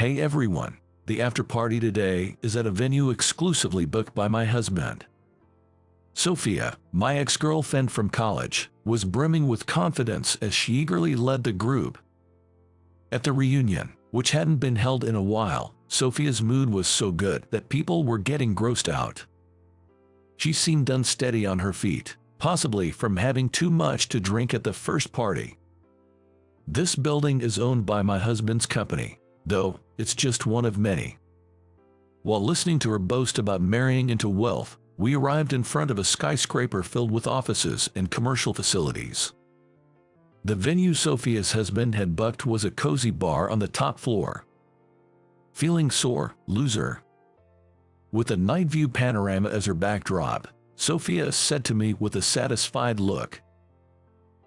Hey everyone, the after party today is at a venue exclusively booked by my husband. Sophia, my ex-girlfriend from college, was brimming with confidence as she eagerly led the group. At the reunion, which hadn't been held in a while, Sophia's mood was so good that people were getting grossed out. She seemed unsteady on her feet, possibly from having too much to drink at the first party. This building is owned by my husband's company, though it's just one of many. While listening to her boast about marrying into wealth, we arrived in front of a skyscraper filled with offices and commercial facilities. The venue Sophia's husband had booked was a cozy bar on the top floor. Feeling sore, loser? With a night view panorama as her backdrop, Sophia said to me with a satisfied look.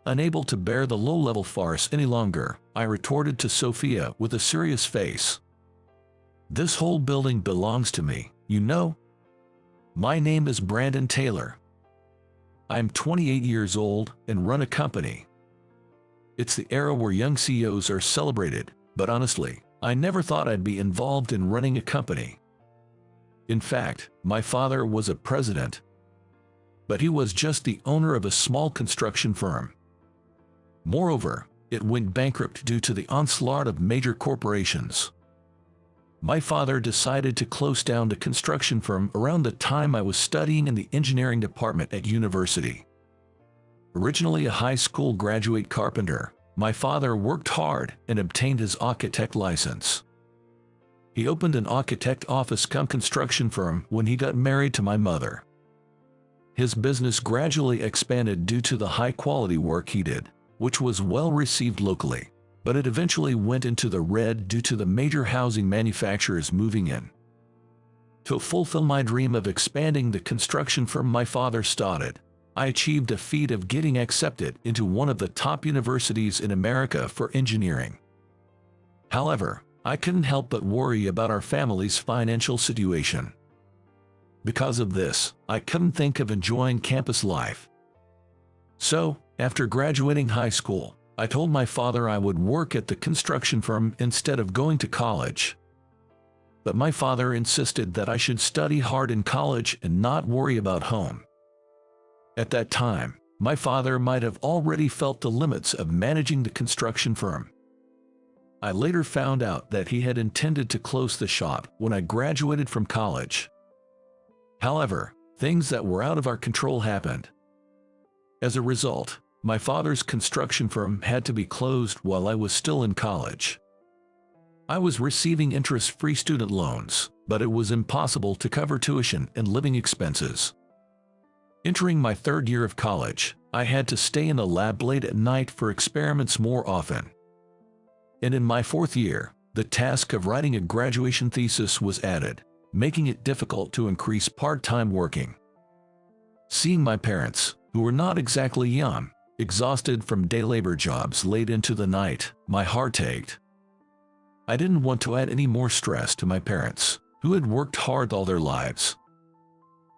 Unable to bear the low-level farce any longer, I retorted to Sophia with a serious face. This whole building belongs to me, you know? My name is Brandon Taylor. I'm 28 years old and run a company. It's the era where young CEOs are celebrated, but honestly, I never thought I'd be involved in running a company. In fact, my father was a president, but he was just the owner of a small construction firm. Moreover, it went bankrupt due to the onslaught of major corporations. My father decided to close down the construction firm around the time I was studying in the engineering department at university. Originally a high school graduate carpenter, my father worked hard and obtained his architect license. He opened an architect office cum construction firm when he got married to my mother. His business gradually expanded due to the high-quality work he did, which was well received locally, but it eventually went into the red due to the major housing manufacturers moving in. To fulfill my dream of expanding the construction firm my father started, I achieved a feat of getting accepted into one of the top universities in America for engineering. However, I couldn't help but worry about our family's financial situation. Because of this, I couldn't think of enjoying campus life. So, after graduating high school, I told my father I would work at the construction firm instead of going to college. But my father insisted that I should study hard in college and not worry about home. At that time, my father might have already felt the limits of managing the construction firm. I later found out that he had intended to close the shop when I graduated from college. However, things that were out of our control happened. As a result, my father's construction firm had to be closed while I was still in college. I was receiving interest-free student loans, but it was impossible to cover tuition and living expenses. Entering my third year of college, I had to stay in the lab late at night for experiments more often. And in my fourth year, the task of writing a graduation thesis was added, making it difficult to increase part-time working. Seeing my parents, who were not exactly young, exhausted from day labor jobs late into the night, my heart ached. I didn't want to add any more stress to my parents, who had worked hard all their lives.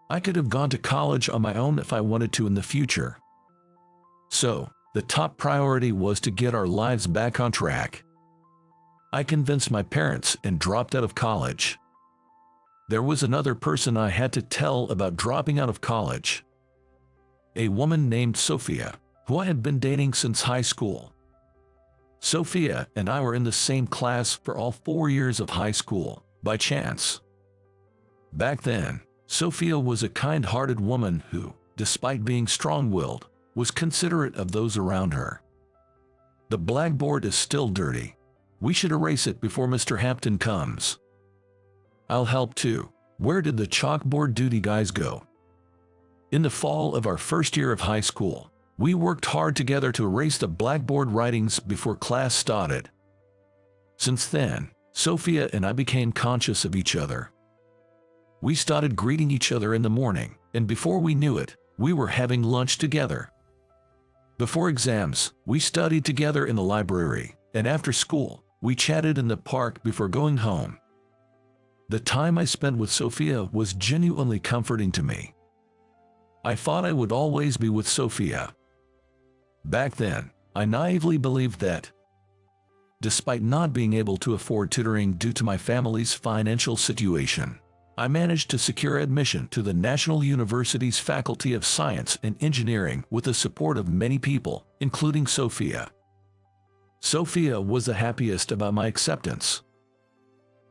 I could have gone to college on my own if I wanted to in the future. So, the top priority was to get our lives back on track. I convinced my parents and dropped out of college. There was another person I had to tell about dropping out of college. A woman named Sophia, who I had been dating since high school. Sophia and I were in the same class for all 4 years of high school, by chance. Back then, Sophia was a kind-hearted woman who, despite being strong-willed, was considerate of those around her. The blackboard is still dirty. We should erase it before Mr. Hampton comes. I'll help too. Where did the chalkboard duty guys go? In the fall of our first year of high school, we worked hard together to erase the blackboard writings before class started. Since then, Sophia and I became conscious of each other. We started greeting each other in the morning, and before we knew it, we were having lunch together. Before exams, we studied together in the library, and after school, we chatted in the park before going home. The time I spent with Sophia was genuinely comforting to me. I thought I would always be with Sophia. Back then, I naively believed that. Despite not being able to afford tutoring due to my family's financial situation, I managed to secure admission to the National University's Faculty of Science and Engineering with the support of many people, including Sophia. Sophia was the happiest about my acceptance.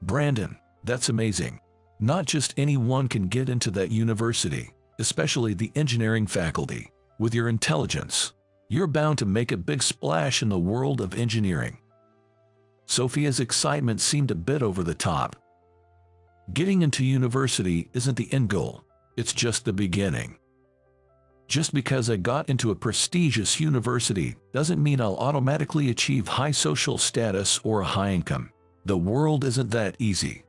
"Brandon, that's amazing. Not just anyone can get into that university, especially the engineering faculty. With your intelligence, you're bound to make a big splash in the world of engineering." Sophia's excitement seemed a bit over the top. Getting into university isn't the end goal, it's just the beginning. Just because I got into a prestigious university doesn't mean I'll automatically achieve high social status or a high income. The world isn't that easy.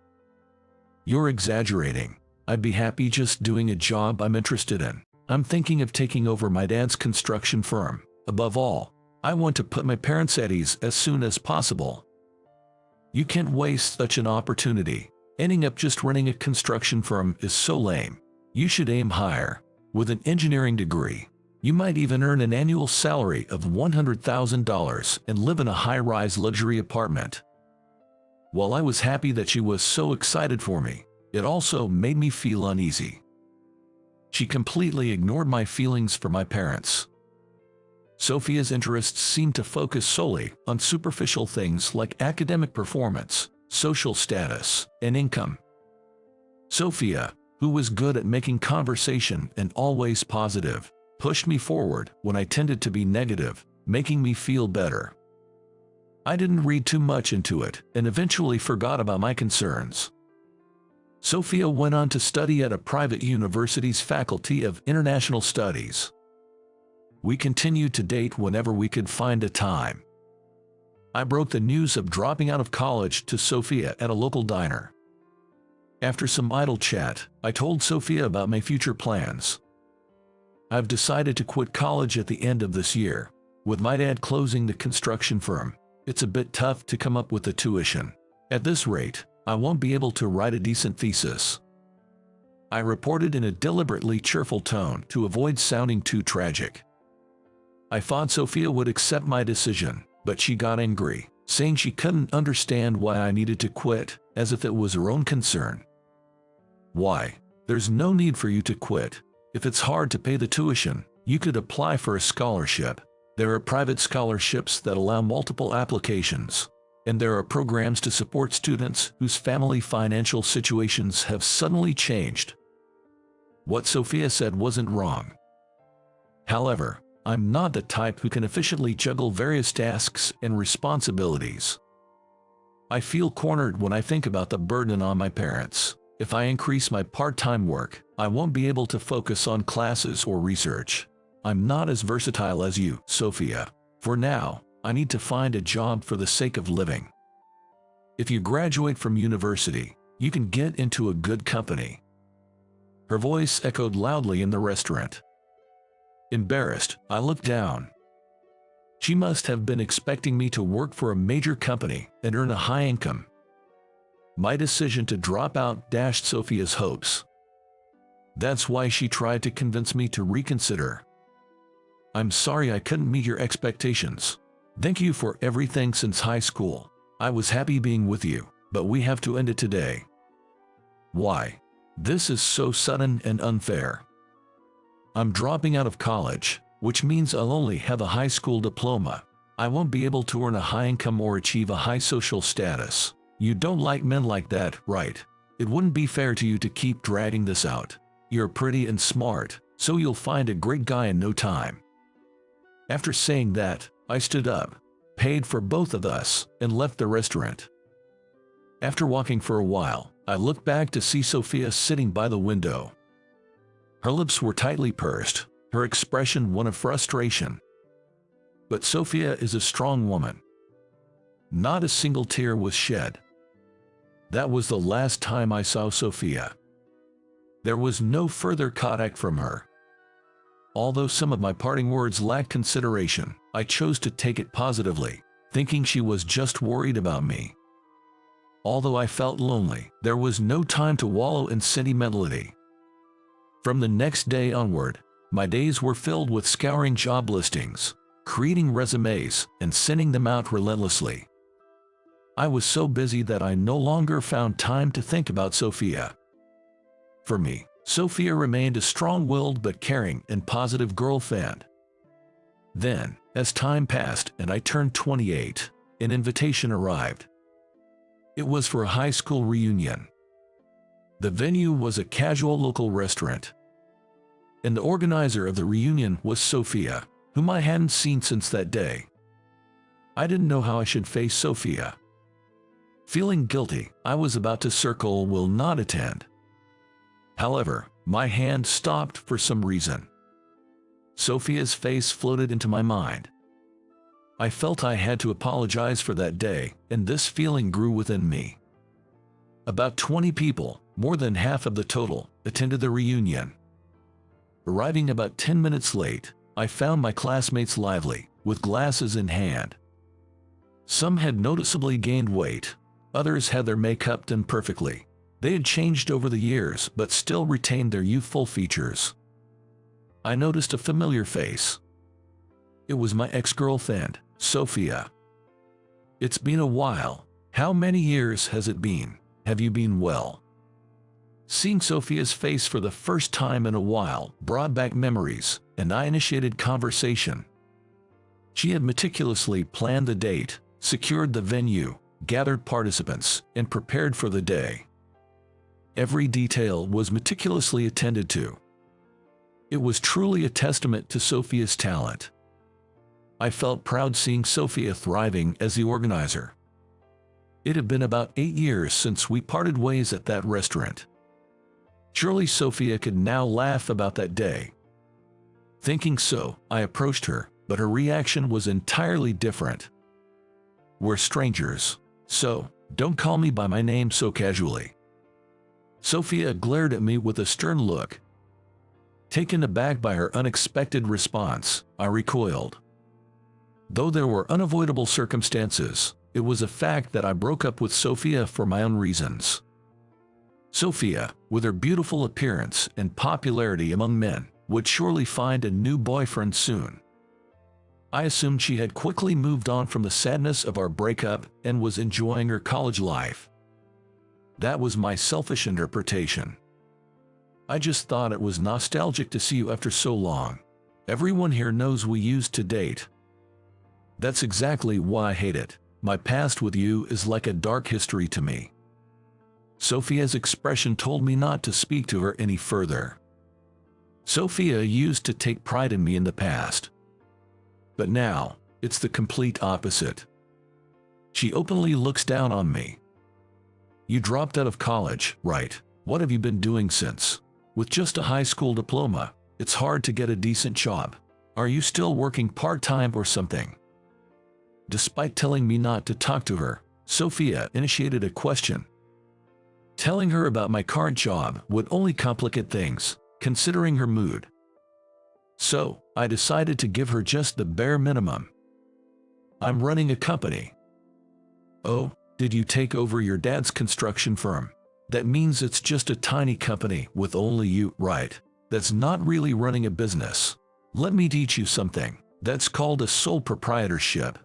You're exaggerating. I'd be happy just doing a job I'm interested in. I'm thinking of taking over my dad's construction firm. Above all, I want to put my parents at ease as soon as possible. You can't waste such an opportunity. Ending up just running a construction firm is so lame. You should aim higher. With an engineering degree, you might even earn an annual salary of $100,000 and live in a high-rise luxury apartment. While I was happy that she was so excited for me, it also made me feel uneasy. She completely ignored my feelings for my parents. Sophia's interests seemed to focus solely on superficial things like academic performance, social status, and income. Sophia, who was good at making conversation and always positive, pushed me forward when I tended to be negative, making me feel better. I didn't read too much into it and eventually forgot about my concerns. Sophia went on to study at a private university's Faculty of International Studies. We continued to date whenever we could find a time. I broke the news of dropping out of college to Sophia at a local diner. After some idle chat, I told Sophia about my future plans. I've decided to quit college at the end of this year. With my dad closing the construction firm, it's a bit tough to come up with the tuition. At this rate, I won't be able to write a decent thesis. I reported in a deliberately cheerful tone to avoid sounding too tragic. I thought Sophia would accept my decision, but she got angry, saying she couldn't understand why I needed to quit, as if it was her own concern. "Why? There's no need for you to quit. If it's hard to pay the tuition, you could apply for a scholarship. There are private scholarships that allow multiple applications, and there are programs to support students whose family financial situations have suddenly changed." What Sophia said wasn't wrong. However, I'm not the type who can efficiently juggle various tasks and responsibilities. I feel cornered when I think about the burden on my parents. If I increase my part-time work, I won't be able to focus on classes or research. I'm not as versatile as you, Sophia. For now, I need to find a job for the sake of living. If you graduate from university, you can get into a good company. Her voice echoed loudly in the restaurant. Embarrassed, I looked down. She must have been expecting me to work for a major company and earn a high income. My decision to drop out dashed Sophia's hopes. That's why she tried to convince me to reconsider. "I'm sorry I couldn't meet your expectations. Thank you for everything since high school. I was happy being with you, but we have to end it today." "Why? This is so sudden and unfair. I'm dropping out of college, which means I'll only have a high school diploma. I won't be able to earn a high income or achieve a high social status. You don't like men like that, right? It wouldn't be fair to you to keep dragging this out. You're pretty and smart, so you'll find a great guy in no time." After saying that, I stood up, paid for both of us, and left the restaurant. After walking for a while, I looked back to see Sophia sitting by the window. Her lips were tightly pursed, her expression one of frustration. But Sophia is a strong woman. Not a single tear was shed. That was the last time I saw Sophia. There was no further contact from her. Although some of my parting words lacked consideration, I chose to take it positively, thinking she was just worried about me. Although I felt lonely, there was no time to wallow in sentimentality. From the next day onward, my days were filled with scouring job listings, creating resumes, and sending them out relentlessly. I was so busy that I no longer found time to think about Sophia. For me, Sophia remained a strong-willed but caring and positive girlfriend. Then, as time passed and I turned 28, an invitation arrived. It was for a high school reunion. The venue was a casual local restaurant, and the organizer of the reunion was Sophia, whom I hadn't seen since that day. I didn't know how I should face Sophia. Feeling guilty, I was about to circle will not attend. However, my hand stopped for some reason. Sophia's face floated into my mind. I felt I had to apologize for that day, and this feeling grew within me. About 20 people, more than half of the total, attended the reunion. Arriving about 10 minutes late, I found my classmates lively, with glasses in hand. Some had noticeably gained weight, others had their makeup done perfectly. They had changed over the years but still retained their youthful features. I noticed a familiar face. It was my ex-girlfriend, Sophia. It's been a while. How many years has it been? Have you been well? Seeing Sophia's face for the first time in a while brought back memories, and I initiated conversation. She had meticulously planned the date, secured the venue, gathered participants, and prepared for the day. Every detail was meticulously attended to. It was truly a testament to Sophia's talent. I felt proud seeing Sophia thriving as the organizer. It had been about 8 years since we parted ways at that restaurant. Surely Sophia could now laugh about that day. Thinking so, I approached her, but her reaction was entirely different. We're strangers, so don't call me by my name so casually. Sophia glared at me with a stern look. Taken aback by her unexpected response, I recoiled. Though there were unavoidable circumstances, it was a fact that I broke up with Sophia for my own reasons. Sophia, with her beautiful appearance and popularity among men, would surely find a new boyfriend soon. I assumed she had quickly moved on from the sadness of our breakup and was enjoying her college life. That was my selfish interpretation. I just thought it was nostalgic to see you after so long. Everyone here knows we used to date. That's exactly why I hate it. My past with you is like a dark history to me. Sophia's expression told me not to speak to her any further. Sophia used to take pride in me in the past. But now, it's the complete opposite. She openly looks down on me. You dropped out of college, right? What have you been doing since? With just a high school diploma, it's hard to get a decent job. Are you still working part-time or something? Despite telling me not to talk to her, Sophia initiated a question. Telling her about my current job would only complicate things, considering her mood. So, I decided to give her just the bare minimum. I'm running a company. Oh, did you take over your dad's construction firm? That means it's just a tiny company with only you, right? That's not really running a business. Let me teach you something. That's called a sole proprietorship.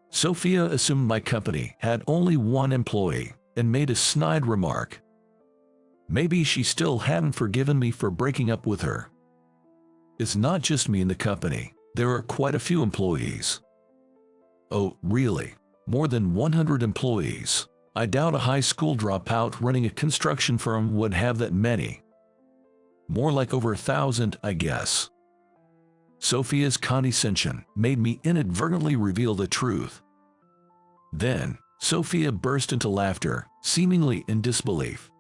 Sophia assumed my company had only one employee and made a snide remark. Maybe she still hadn't forgiven me for breaking up with her. It's not just me in the company. There are quite a few employees. Oh, really? More than 100 employees. I doubt a high school dropout running a construction firm would have that many. More like over 1,000, I guess. Sophia's condescension made me inadvertently reveal the truth. Then, Sophia burst into laughter, seemingly in disbelief.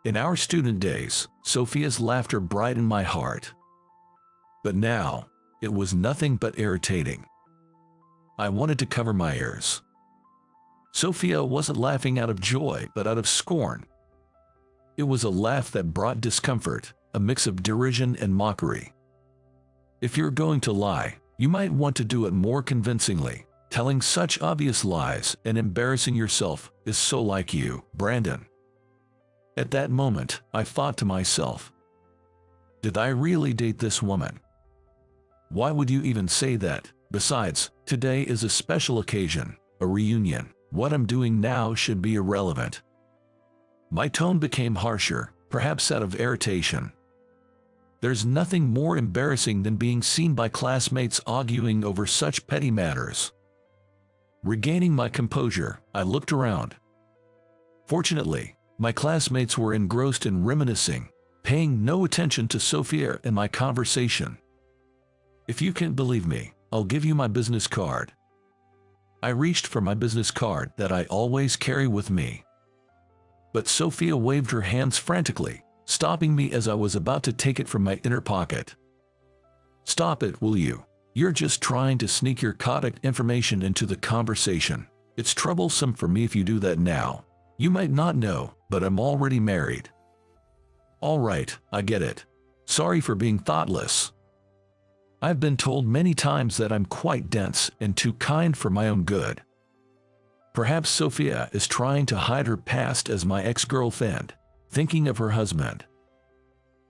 In our student days, Sophia's laughter brightened my heart. But now, it was nothing but irritating. I wanted to cover my ears. Sophia wasn't laughing out of joy, but out of scorn. It was a laugh that brought discomfort, a mix of derision and mockery. If you're going to lie, you might want to do it more convincingly. Telling such obvious lies and embarrassing yourself is so like you, Brandon. At that moment, I thought to myself, did I really date this woman? Why would you even say that? Besides, today is a special occasion, a reunion. What I'm doing now should be irrelevant. My tone became harsher, perhaps out of irritation. There's nothing more embarrassing than being seen by classmates arguing over such petty matters. Regaining my composure, I looked around. Fortunately, my classmates were engrossed in reminiscing, paying no attention to Sophia and my conversation. If you can't believe me, I'll give you my business card. I reached for my business card that I always carry with me. But Sophia waved her hands frantically, stopping me as I was about to take it from my inner pocket. Stop it, will you? You're just trying to sneak your contact information into the conversation. It's troublesome for me if you do that now. You might not know, but I'm already married. All right, I get it. Sorry for being thoughtless. I've been told many times that I'm quite dense and too kind for my own good. Perhaps Sophia is trying to hide her past as my ex-girlfriend, thinking of her husband.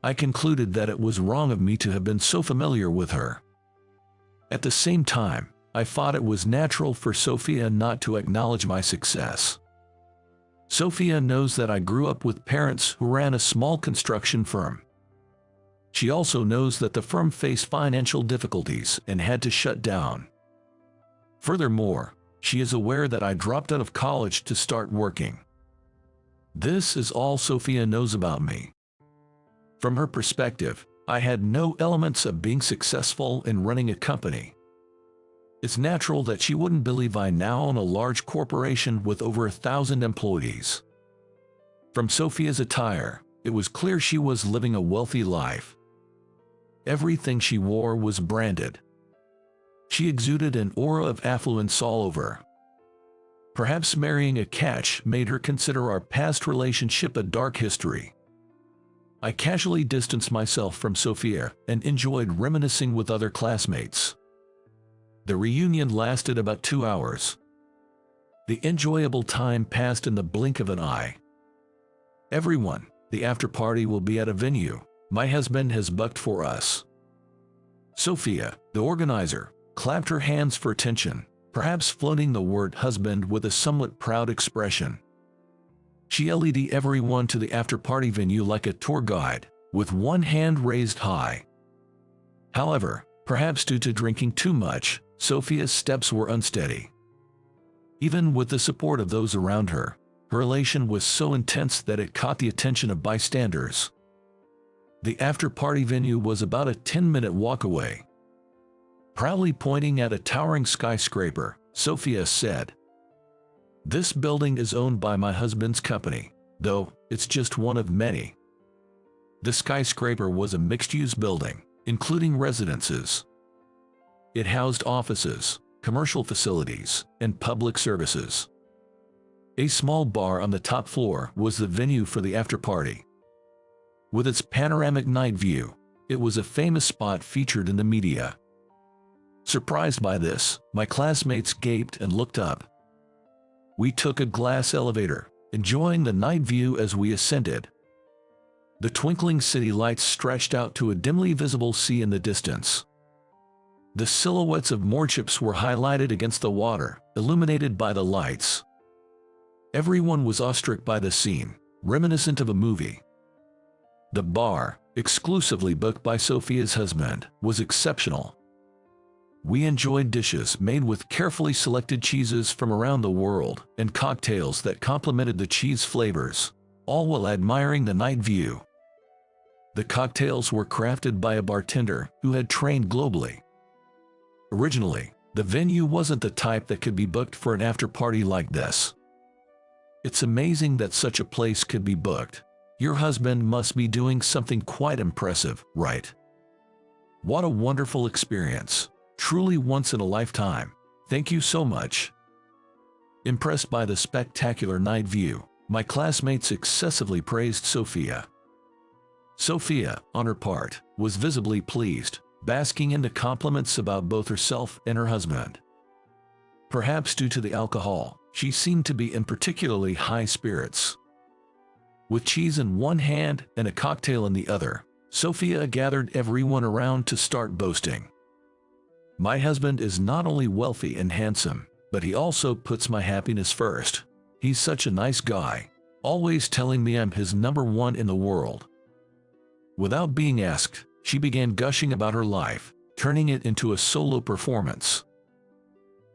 I concluded that it was wrong of me to have been so familiar with her. At the same time, I thought it was natural for Sophia not to acknowledge my success. Sophia knows that I grew up with parents who ran a small construction firm. She also knows that the firm faced financial difficulties and had to shut down. Furthermore, she is aware that I dropped out of college to start working. This is all Sophia knows about me. From her perspective, I had no elements of being successful in running a company. It's natural that she wouldn't believe I now own a large corporation with over 1,000 employees. From Sophia's attire, it was clear she was living a wealthy life. Everything she wore was branded. She exuded an aura of affluence all over. Perhaps marrying a catch made her consider our past relationship a dark history. I casually distanced myself from Sophia and enjoyed reminiscing with other classmates. The reunion lasted about 2 hours. The enjoyable time passed in the blink of an eye. Everyone, the after-party will be at a venue my husband has booked for us. Sophia, the organizer, clapped her hands for attention, perhaps floating the word husband with a somewhat proud expression. She led everyone to the after-party venue like a tour guide, with one hand raised high. However, perhaps due to drinking too much, Sophia's steps were unsteady. Even with the support of those around her, her elation was so intense that it caught the attention of bystanders. The after-party venue was about a 10-minute walk away. Proudly pointing at a towering skyscraper, Sophia said, "This building is owned by my husband's company, though it's just one of many." The skyscraper was a mixed-use building, including residences. It housed offices, commercial facilities, and public services. A small bar on the top floor was the venue for the after-party. With its panoramic night view, it was a famous spot featured in the media. Surprised by this, my classmates gaped and looked up. We took a glass elevator, enjoying the night view as we ascended. The twinkling city lights stretched out to a dimly visible sea in the distance. The silhouettes of moorships were highlighted against the water, illuminated by the lights. Everyone was awestruck by the scene, reminiscent of a movie. The bar, exclusively booked by Sophia's husband, was exceptional. We enjoyed dishes made with carefully selected cheeses from around the world and cocktails that complemented the cheese flavors, all while admiring the night view. The cocktails were crafted by a bartender who had trained globally. Originally, the venue wasn't the type that could be booked for an after-party like this. It's amazing that such a place could be booked. Your husband must be doing something quite impressive, right? What a wonderful experience. Truly once in a lifetime. Thank you so much. Impressed by the spectacular night view, my classmates excessively praised Sophia. Sophia, on her part, was visibly pleased, basking in the compliments about both herself and her husband. Perhaps due to the alcohol, she seemed to be in particularly high spirits. With cheese in one hand and a cocktail in the other, Sophia gathered everyone around to start boasting. My husband is not only wealthy and handsome, but he also puts my happiness first. He's such a nice guy, always telling me I'm his number one in the world. Without being asked, she began gushing about her life, turning it into a solo performance.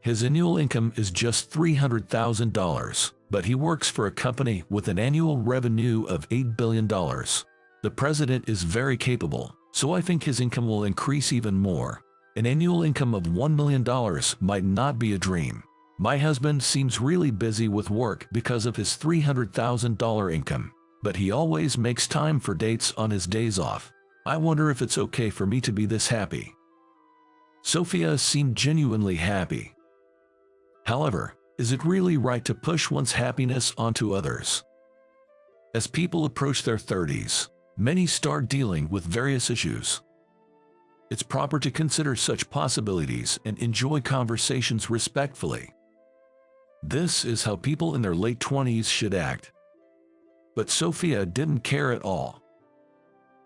His annual income is just $300,000, but he works for a company with an annual revenue of $8 billion. The president is very capable, so I think his income will increase even more. An annual income of $1 million might not be a dream. My husband seems really busy with work because of his $300,000 income, but he always makes time for dates on his days off. I wonder if it's okay for me to be this happy. Sophia seemed genuinely happy. However, is it really right to push one's happiness onto others? As people approach their 30s, many start dealing with various issues. It's proper to consider such possibilities and enjoy conversations respectfully. This is how people in their late 20s should act. But Sophia didn't care at all.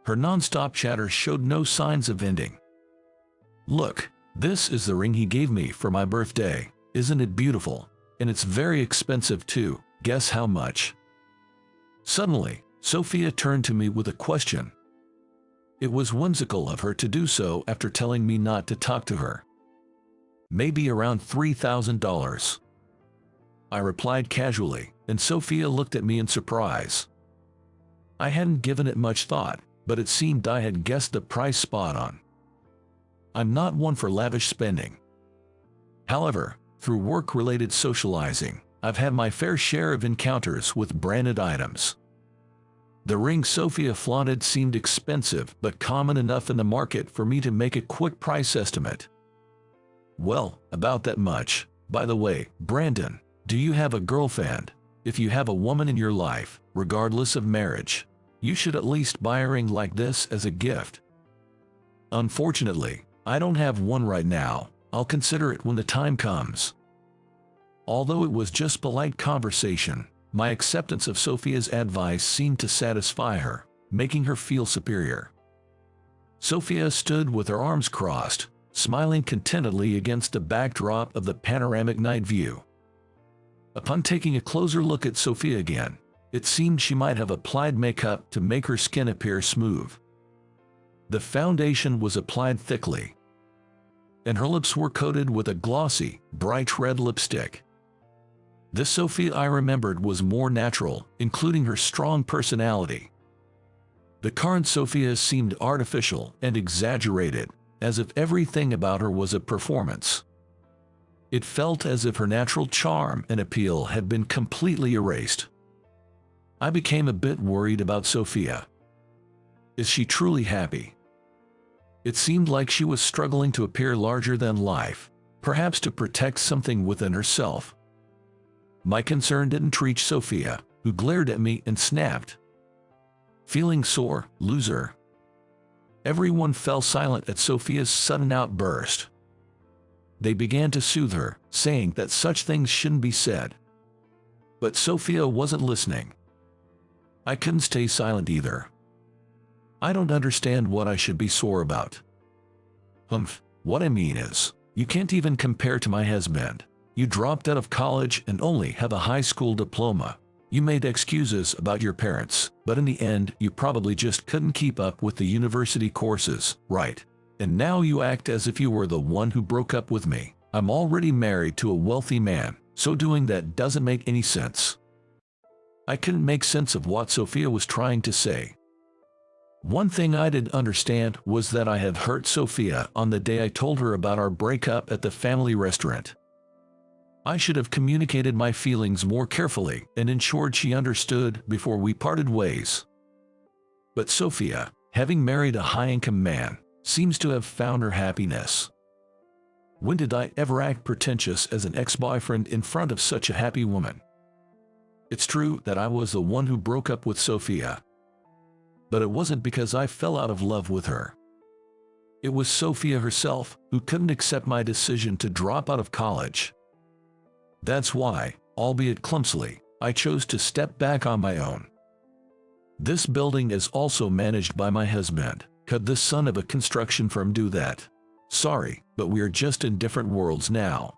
Her non-stop chatter showed no signs of ending. "Look, this is the ring he gave me for my birthday. Isn't it beautiful? And it's very expensive too. Guess how much?" Suddenly, Sophia turned to me with a question. It was whimsical of her to do so after telling me not to talk to her. "Maybe around $3,000. I replied casually, and Sophia looked at me in surprise. I hadn't given it much thought, but it seemed I had guessed the price spot on. I'm not one for lavish spending. However, through work-related socializing, I've had my fair share of encounters with branded items. The ring Sophia flaunted seemed expensive but common enough in the market for me to make a quick price estimate. "Well, about that much. By the way, Brandon, do you have a girlfriend? If you have a woman in your life, regardless of marriage, you should at least buy a ring like this as a gift." "Unfortunately, I don't have one right now. I'll consider it when the time comes." Although it was just polite conversation, my acceptance of Sophia's advice seemed to satisfy her, making her feel superior. Sophia stood with her arms crossed, smiling contentedly against the backdrop of the panoramic night view. Upon taking a closer look at Sophia again, it seemed she might have applied makeup to make her skin appear smooth. The foundation was applied thickly, and her lips were coated with a glossy, bright red lipstick. This Sophia I remembered was more natural, including her strong personality. The current Sophia seemed artificial and exaggerated, as if everything about her was a performance. It felt as if her natural charm and appeal had been completely erased. I became a bit worried about Sophia. Is she truly happy? It seemed like she was struggling to appear larger than life, perhaps to protect something within herself. My concern didn't reach Sophia, who glared at me and snapped. "Feeling sore, loser?" Everyone fell silent at Sophia's sudden outburst. They began to soothe her, saying that such things shouldn't be said. But Sophia wasn't listening. I couldn't stay silent either. "I don't understand what I should be sore about." What I mean is, you can't even compare to my husband. You dropped out of college and only have a high school diploma. You made excuses about your parents, but in the end you probably just couldn't keep up with the university courses, right? And now you act as if you were the one who broke up with me. I'm already married to a wealthy man, so doing that doesn't make any sense. I couldn't make sense of what Sophia was trying to say. One thing I didn't understand was that I had hurt Sophia on the day I told her about our breakup at the family restaurant. I should have communicated my feelings more carefully and ensured she understood before we parted ways. But Sophia, having married a high-income man, seems to have found her happiness. When did I ever act pretentious as an ex-boyfriend in front of such a happy woman? It's true that I was the one who broke up with Sophia. But it wasn't because I fell out of love with her. It was Sophia herself who couldn't accept my decision to drop out of college. That's why, albeit clumsily, I chose to step back on my own. This building is also managed by my husband. Could the son of a construction firm do that? Sorry, but we are just in different worlds now.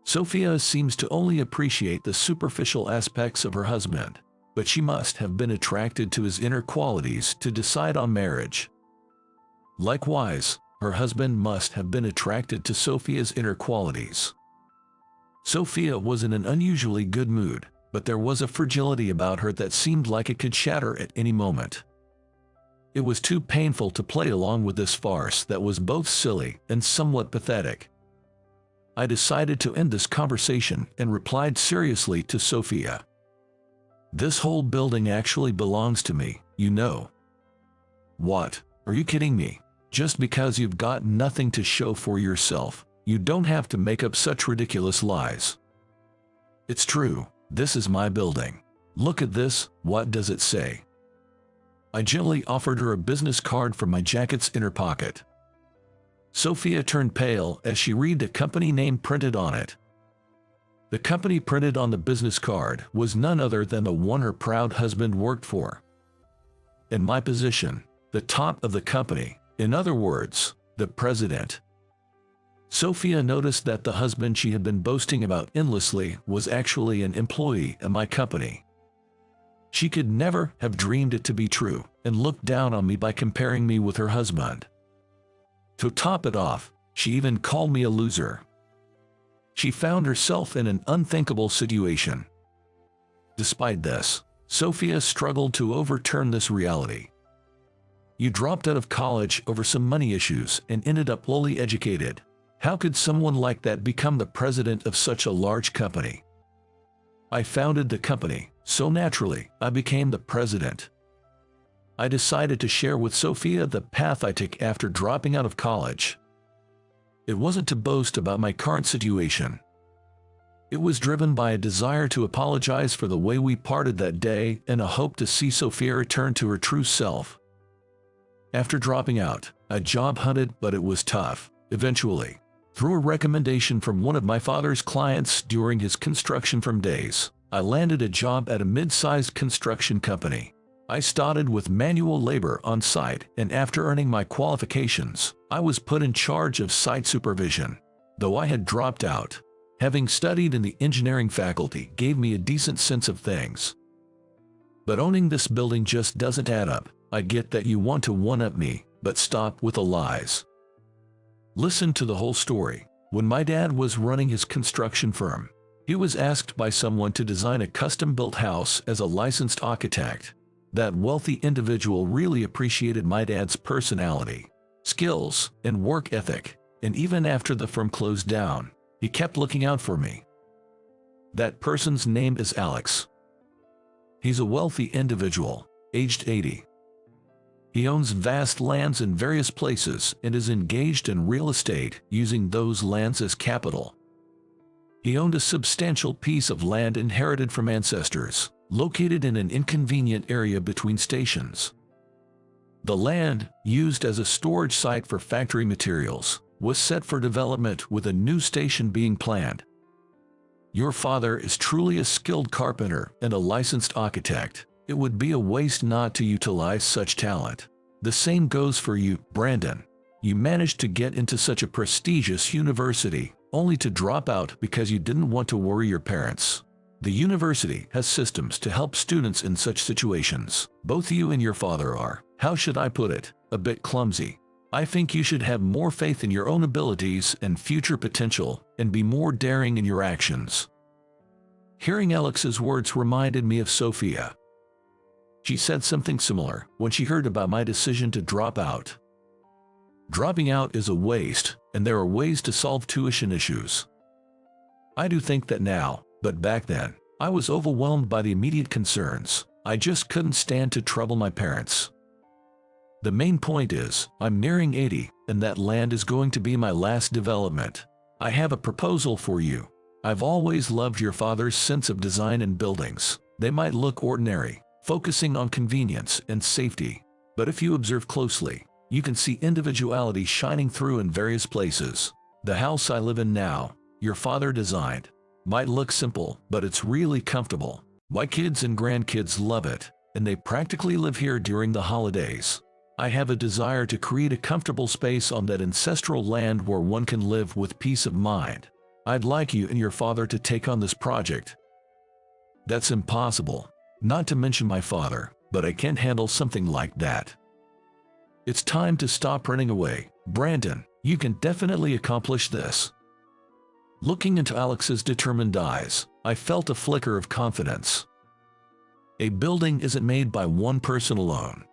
Sophia seems to only appreciate the superficial aspects of her husband, but she must have been attracted to his inner qualities to decide on marriage. Likewise, her husband must have been attracted to Sophia's inner qualities. Sophia was in an unusually good mood, but there was a fragility about her that seemed like it could shatter at any moment. It was too painful to play along with this farce that was both silly and somewhat pathetic. I decided to end this conversation and replied seriously to Sophia. "This whole building actually belongs to me, you know." "What? Are you kidding me? Just because you've got nothing to show for yourself, you don't have to make up such ridiculous lies." "It's true, this is my building. Look at this, what does it say?" I gently offered her a business card from my jacket's inner pocket. Sophia turned pale as she read the company name printed on it. The company printed on the business card was none other than the one her proud husband worked for. In my position, the top of the company, in other words, the president. Sophia noticed that the husband she had been boasting about endlessly was actually an employee at my company. She could never have dreamed it to be true and looked down on me by comparing me with her husband. To top it off, she even called me a loser. She found herself in an unthinkable situation. Despite this, Sophia struggled to overturn this reality. "You dropped out of college over some money issues and ended up lowly educated. How could someone like that become the president of such a large company?" "I founded the company, so naturally, I became the president." I decided to share with Sophia the path I took after dropping out of college. It wasn't to boast about my current situation. It was driven by a desire to apologize for the way we parted that day and a hope to see Sophia return to her true self. After dropping out, I job hunted, but it was tough. Eventually, through a recommendation from one of my father's clients during his construction firm days, I landed a job at a mid-sized construction company. I started with manual labor on site, and after earning my qualifications, I was put in charge of site supervision. Though I had dropped out, having studied in the engineering faculty gave me a decent sense of things. But owning this building just doesn't add up. I get that you want to one-up me, but stop with the lies. Listen to the whole story. When my dad was running his construction firm, he was asked by someone to design a custom-built house as a licensed architect. That wealthy individual really appreciated my dad's personality, skills, and work ethic, and even after the firm closed down, he kept looking out for me. That person's name is Alex. He's a wealthy individual, aged 80. He owns vast lands in various places and is engaged in real estate, using those lands as capital. He owned a substantial piece of land inherited from ancestors, located in an inconvenient area between stations. The land, used as a storage site for factory materials, was set for development with a new station being planned. Your father is truly a skilled carpenter and a licensed architect. It would be a waste not to utilize such talent. The same goes for you, Brandon. You managed to get into such a prestigious university, only to drop out because you didn't want to worry your parents. The university has systems to help students in such situations. Both you and your father are, how should I put it, a bit clumsy. I think you should have more faith in your own abilities and future potential, and be more daring in your actions. Hearing Alex's words reminded me of Sophia. She said something similar when she heard about my decision to drop out. Dropping out is a waste, and there are ways to solve tuition issues. I do think that now, but back then, I was overwhelmed by the immediate concerns. I just couldn't stand to trouble my parents. The main point is, I'm nearing 80, and that land is going to be my last development. I have a proposal for you. I've always loved your father's sense of design in buildings. They might look ordinary, focusing on convenience and safety. But if you observe closely, you can see individuality shining through in various places. The house I live in now, your father designed, might look simple, but it's really comfortable. My kids and grandkids love it, and they practically live here during the holidays. I have a desire to create a comfortable space on that ancestral land where one can live with peace of mind. I'd like you and your father to take on this project." "That's impossible. Not to mention my father, but I can't handle something like that." "It's time to stop running away, Brandon. You can definitely accomplish this." Looking into Alex's determined eyes, I felt a flicker of confidence. A building isn't made by one person alone.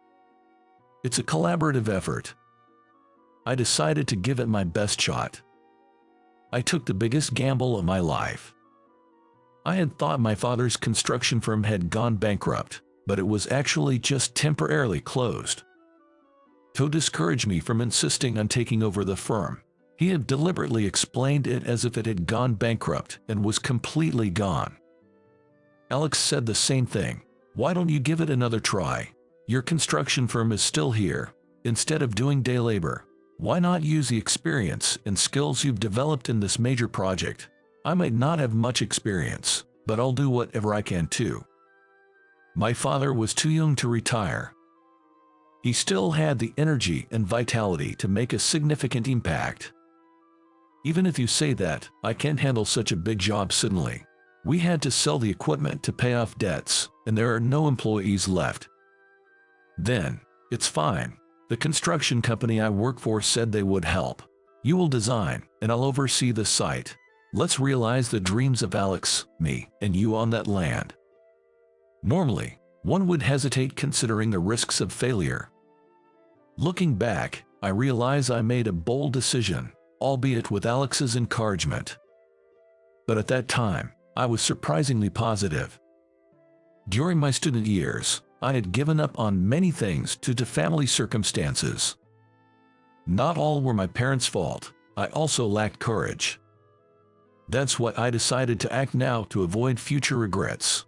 It's a collaborative effort. I decided to give it my best shot. I took the biggest gamble of my life. I had thought my father's construction firm had gone bankrupt, but it was actually just temporarily closed. To discourage me from insisting on taking over the firm, he had deliberately explained it as if it had gone bankrupt and was completely gone. Alex said the same thing. "Why don't you give it another try? Your construction firm is still here. Instead of doing day labor, why not use the experience and skills you've developed in this major project? I might not have much experience, but I'll do whatever I can too." My father was too young to retire. He still had the energy and vitality to make a significant impact. "Even if you say that, I can't handle such a big job suddenly. We had to sell the equipment to pay off debts, and there are no employees left." "Then, it's fine. The construction company I work for said they would help. You will design, and I'll oversee the site. Let's realize the dreams of Alex, me, and you on that land." Normally, one would hesitate considering the risks of failure. Looking back, I realize I made a bold decision, albeit with Alex's encouragement. But at that time, I was surprisingly positive. During my student years, I had given up on many things due to family circumstances. Not all were my parents' fault. I also lacked courage. That's why I decided to act now to avoid future regrets.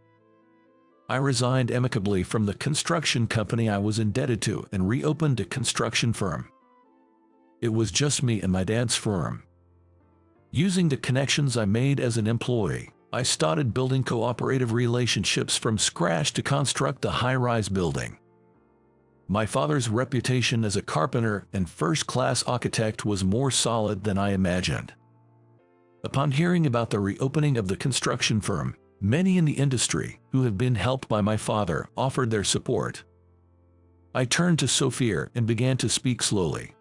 I resigned amicably from the construction company I was indebted to and reopened a construction firm. It was just me and my dad's firm. Using the connections I made as an employee, I started building cooperative relationships from scratch to construct the high-rise building. My father's reputation as a carpenter and first-class architect was more solid than I imagined. Upon hearing about the reopening of the construction firm, many in the industry who had been helped by my father offered their support. I turned to Sophia and began to speak slowly.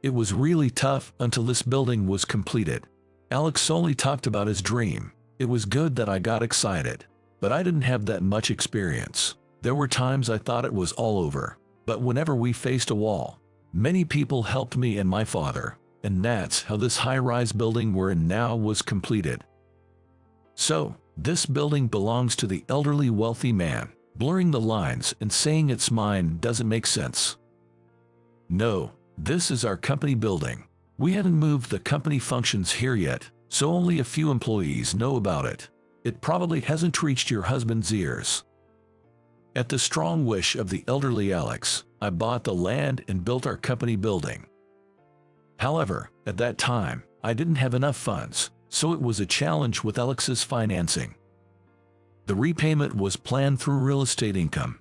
It was really tough until this building was completed. Alex only talked about his dream. It was good that I got excited, but I didn't have that much experience. There were times I thought it was all over, but whenever we faced a wall, many people helped me and my father, and that's how this high-rise building we're in now was completed. So, this building belongs to the elderly wealthy man. Blurring the lines and saying it's mine doesn't make sense. No, this is our company building. We haven't moved the company functions here yet, so only a few employees know about it. It probably hasn't reached your husband's ears. At the strong wish of the elderly Alex, I bought the land and built our company building. However, at that time, I didn't have enough funds, so it was a challenge with Alex's financing. The repayment was planned through real estate income.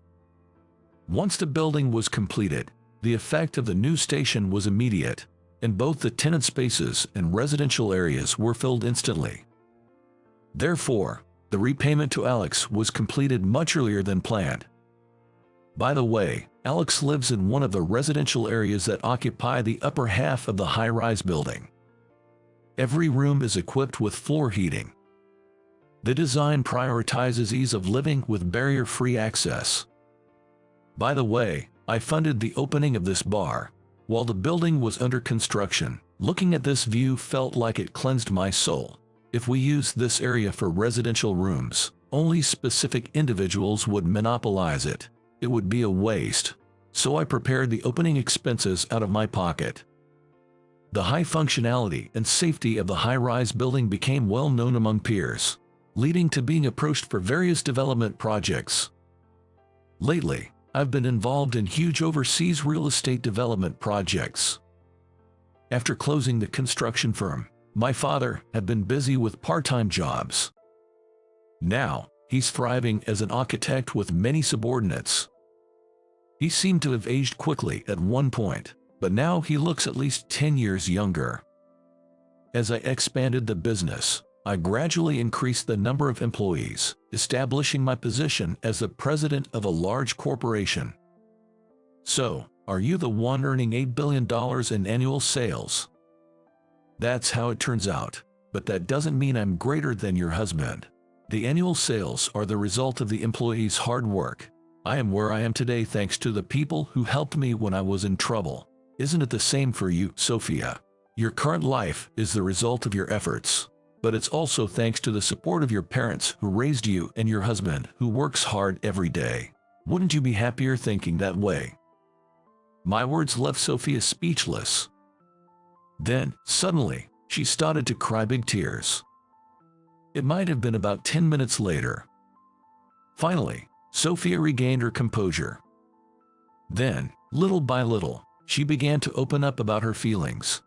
Once the building was completed, the effect of the new station was immediate, and both the tenant spaces and residential areas were filled instantly. Therefore, the repayment to Alex was completed much earlier than planned. By the way, Alex lives in one of the residential areas that occupy the upper half of the high-rise building. Every room is equipped with floor heating. The design prioritizes ease of living with barrier-free access. By the way, I funded the opening of this bar. While the building was under construction, looking at this view felt like it cleansed my soul. If we used this area for residential rooms, only specific individuals would monopolize it. It would be a waste. So I prepared the opening expenses out of my pocket. The high functionality and safety of the high-rise building became well known among peers, leading to being approached for various development projects. Lately, I've been involved in huge overseas real estate development projects. After closing the construction firm, my father had been busy with part-time jobs. Now, he's thriving as an architect with many subordinates. He seemed to have aged quickly at one point, but now he looks at least 10 years younger. As I expanded the business, I gradually increased the number of employees, establishing my position as the president of a large corporation. So, are you the one earning $8 billion in annual sales? That's how it turns out, but that doesn't mean I'm greater than your husband. The annual sales are the result of the employees' hard work. I am where I am today thanks to the people who helped me when I was in trouble. Isn't it the same for you, Sophia? Your current life is the result of your efforts, but it's also thanks to the support of your parents who raised you and your husband who works hard every day. Wouldn't you be happier thinking that way? My words left Sophia speechless. Then, suddenly, she started to cry big tears. It might have been about 10 minutes later. Finally, Sophia regained her composure. Then, little by little, she began to open up about her feelings.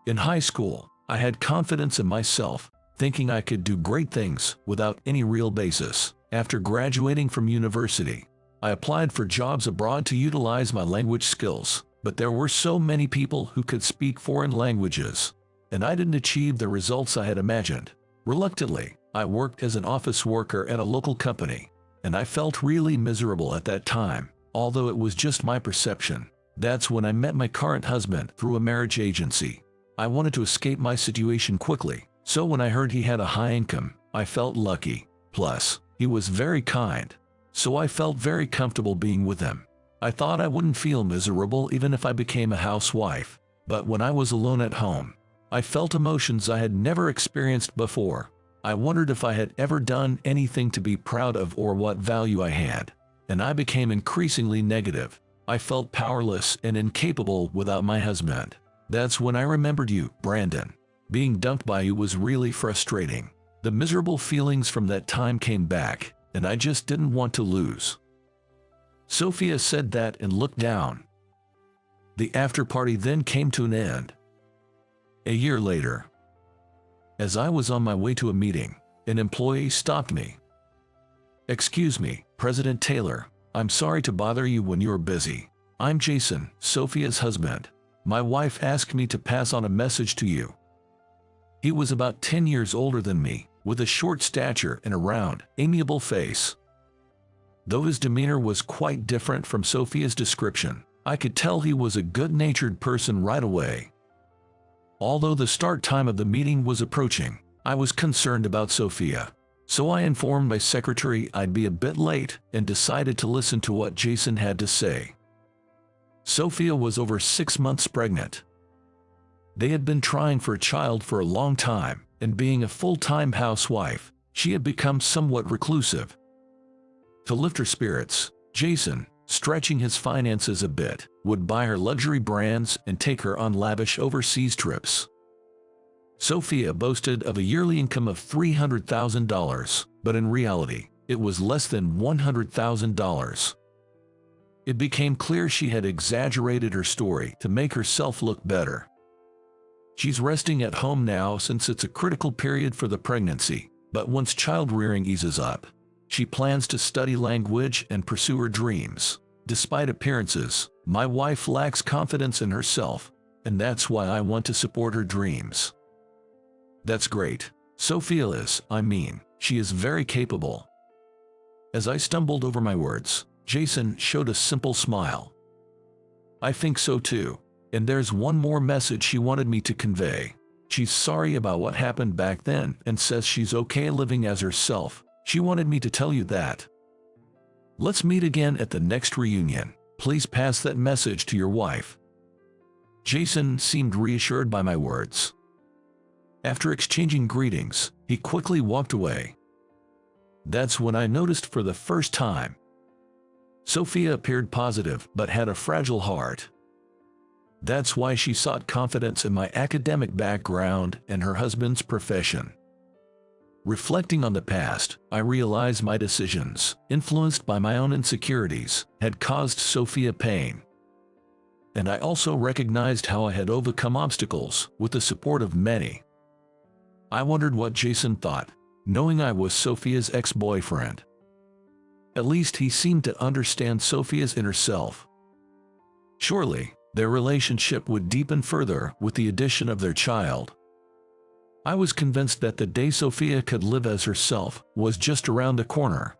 In high school, I had confidence in myself, thinking I could do great things without any real basis. After graduating from university, I applied for jobs abroad to utilize my language skills, but there were so many people who could speak foreign languages, and I didn't achieve the results I had imagined. Reluctantly, I worked as an office worker at a local company, and I felt really miserable at that time, although it was just my perception. That's when I met my current husband through a marriage agency. I wanted to escape my situation quickly, so when I heard he had a high income, I felt lucky. Plus, he was very kind, so I felt very comfortable being with him. I thought I wouldn't feel miserable even if I became a housewife, but when I was alone at home, I felt emotions I had never experienced before. I wondered if I had ever done anything to be proud of or what value I had, and I became increasingly negative. I felt powerless and incapable without my husband. That's when I remembered you, Brandon. Being dumped by you was really frustrating. The miserable feelings from that time came back, and I just didn't want to lose. Sophia said that and looked down. The after-party then came to an end. A year later, as I was on my way to a meeting, an employee stopped me. "Excuse me, President Taylor, I'm sorry to bother you when you're busy. I'm Jason, Sophia's husband. My wife asked me to pass on a message to you." He was about 10 years older than me, with a short stature and a round, amiable face. Though his demeanor was quite different from Sophia's description, I could tell he was a good-natured person right away. Although the start time of the meeting was approaching, I was concerned about Sophia, so I informed my secretary I'd be a bit late and decided to listen to what Jason had to say. Sophia was over 6 months pregnant. They had been trying for a child for a long time, and being a full-time housewife, she had become somewhat reclusive. To lift her spirits, Jason, stretching his finances a bit, would buy her luxury brands and take her on lavish overseas trips. Sophia boasted of a yearly income of $300,000, but in reality, it was less than $100,000. It became clear she had exaggerated her story to make herself look better. She's resting at home now since it's a critical period for the pregnancy, but once child-rearing eases up, she plans to study language and pursue her dreams. Despite appearances, my wife lacks confidence in herself, and that's why I want to support her dreams. That's great. Sophia is, she is very capable. As I stumbled over my words, Jason showed a simple smile. I think so too, and there's one more message she wanted me to convey. She's sorry about what happened back then and says she's okay living as herself. She wanted me to tell you that. Let's meet again at the next reunion. Please pass that message to your wife. Jason seemed reassured by my words. After exchanging greetings, he quickly walked away. That's when I noticed for the first time. Sophia appeared positive but had a fragile heart. That's why she sought confidence in my academic background and her husband's profession. Reflecting on the past, I realized my decisions, influenced by my own insecurities, had caused Sophia pain. And I also recognized how I had overcome obstacles with the support of many. I wondered what Jason thought, knowing I was Sophia's ex-boyfriend. At least he seemed to understand Sophia's inner self. Surely, their relationship would deepen further with the addition of their child. I was convinced that the day Sophia could live as herself was just around the corner.